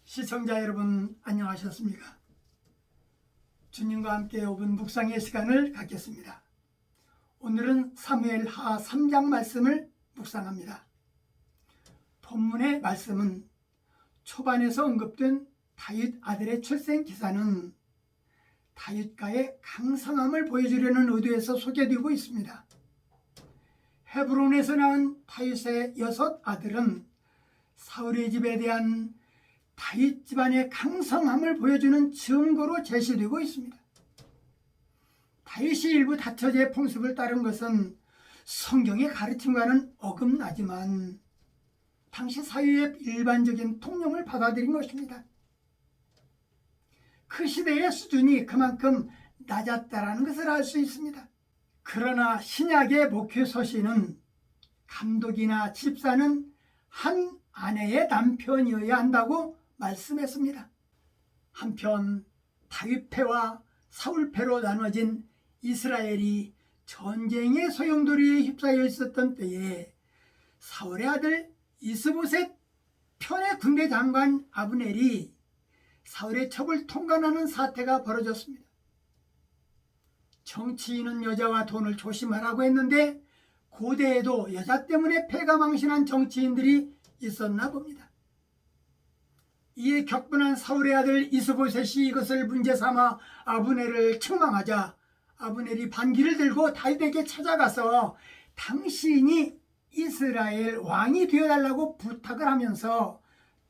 시청자 여러분 안녕하셨습니까? 주님과 함께 5분 묵상의 시간을 갖겠습니다. 오늘은 사무엘하 3장 말씀을 묵상합니다. 본문의 말씀은 초반에서 언급된 다윗 아들의 출생 기사는 다윗가의 강성함을 보여주려는 의도에서 소개되고 있습니다. 헤브론에서 낳은 다윗의 6 아들은 사울의 집에 대한 다윗 집안의 강성함을 보여주는 증거로 제시되고 있습니다. 다윗이 일부 다처제의 풍습을 따른 것은 성경의 가르침과는 어긋나지만 당시 사회의 일반적인 통념을 받아들인 것입니다. 그 시대의 수준이 그만큼 낮았다는 것을 알 수 있습니다. 그러나 신약의 목회 서신은 감독이나 집사는 한 아내의 남편이어야 한다고 말씀했습니다. 한편 다윗패와 사울패로 나눠진 이스라엘이 전쟁의 소용돌이에 휩싸여 있었던 때에 사울의 아들 이스보셋 편의 군대 장관 아브넬이 사울의 첩을 통관하는 사태가 벌어졌습니다. 정치인은 여자와 돈을 조심하라고 했는데 고대에도 여자 때문에 패가 망신한 정치인들이 있었나 봅니다. 이에 격분한 사울의 아들 이스보셋이 이것을 문제 삼아 아브넬을 책망하자 아브넬이 반기를 들고 다윗에게 찾아가서 당신이 이스라엘 왕이 되어달라고 부탁을 하면서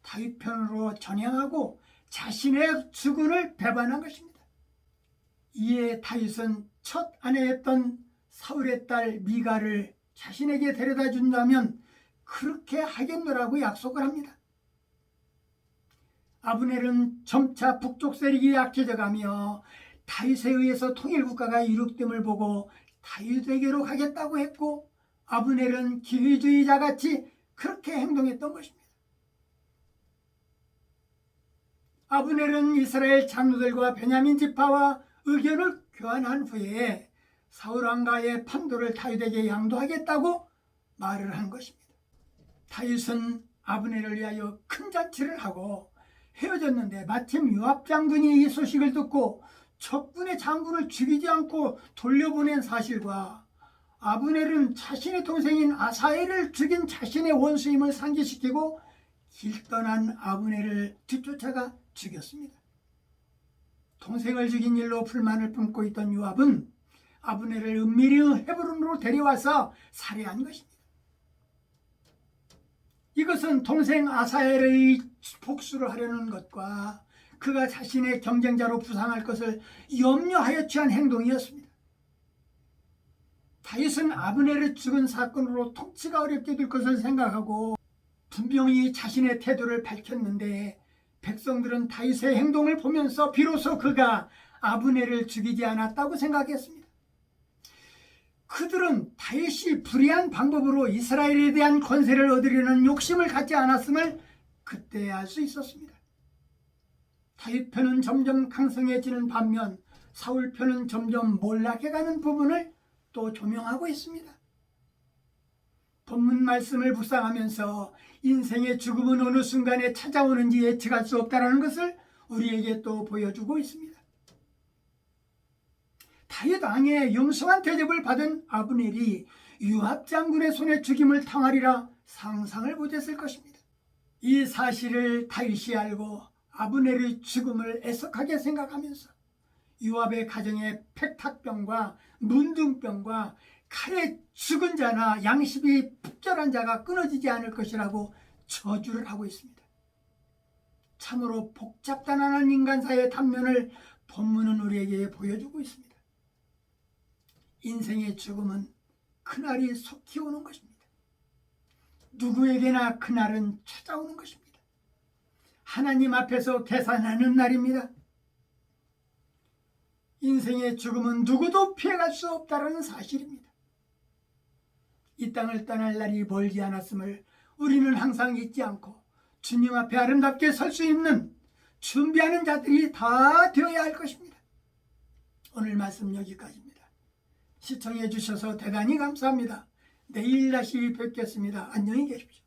다윗 편으로 전향하고 자신의 주군을 배반한 것입니다. 이에 다윗은 첫 아내였던 사울의 딸 미가를 자신에게 데려다 준다면 그렇게 하겠노라고 약속을 합니다. 아브넬은 점차 북쪽 세력이 약해져 가며 다윗에 의해서 통일국가가 이룩됨을 보고 다윗에게로 가겠다고 했고 아브넬은 기회주의자같이 그렇게 행동했던 것입니다. 아브넬은 이스라엘 장로들과 베냐민 지파와 의견을 교환한 후에 사울 왕가의 판도를 다윗에게 양도하겠다고 말을 한 것입니다. 다윗은 아브넬을 위하여 큰 잔치를 하고 헤어졌는데 마침 요압 장군이 이 소식을 듣고 적군의 장군을 죽이지 않고 돌려보낸 사실과 아브넬은 자신의 동생인 아사엘을 죽인 자신의 원수임을 상기시키고 길 떠난 아브넬을 뒤쫓아가 죽였습니다. 동생을 죽인 일로 불만을 품고 있던 요압은 아브넬을 은밀히 헤브론으로 데려와서 살해한 것입니다. 이것은 동생 아사엘의 복수를 하려는 것과 그가 자신의 경쟁자로 부상할 것을 염려하여 취한 행동이었습니다. 다윗은 아브넬을 죽은 사건으로 통치가 어렵게 될 것을 생각하고 분명히 자신의 태도를 밝혔는데 백성들은 다윗의 행동을 보면서 비로소 그가 아브넬을 죽이지 않았다고 생각했습니다. 그들은 다윗이 불의한 방법으로 이스라엘에 대한 권세를 얻으려는 욕심을 갖지 않았음을 그때 알 수 있었습니다. 다윗 편은 점점 강성해지는 반면 사울 편은 점점 몰락해가는 부분을 또 조명하고 있습니다. 본문 말씀을 묵상하면서 인생의 죽음은 어느 순간에 찾아오는지 예측할 수 없다는 것을 우리에게 또 보여주고 있습니다. 다윗 왕의 영성한 대접을 받은 아브넬이 요압 장군의 손에 죽임을 당하리라 상상을 못했을 것입니다. 이 사실을 다윗이 알고 아브넬의 죽음을 애석하게 생각하면서 요압의 가정에 팩탁병과 문둥병과 칼에 죽은 자나 양심이 푹절한 자가 끊어지지 않을 것이라고 저주를 하고 있습니다. 참으로 복잡단단한 인간사의 단면을 본문은 우리에게 보여주고 있습니다. 인생의 죽음은 그날이 속히 오는 것입니다. 누구에게나 그날은 찾아오는 것입니다. 하나님 앞에서 계산하는 날입니다. 인생의 죽음은 누구도 피해갈 수 없다는 사실입니다. 이 땅을 떠날 날이 멀지 않았음을 우리는 항상 잊지 않고 주님 앞에 아름답게 설 수 있는 준비하는 자들이 다 되어야 할 것입니다. 오늘 말씀 여기까지입니다. 시청해 주셔서 대단히 감사합니다. 내일 다시 뵙겠습니다. 안녕히 계십시오.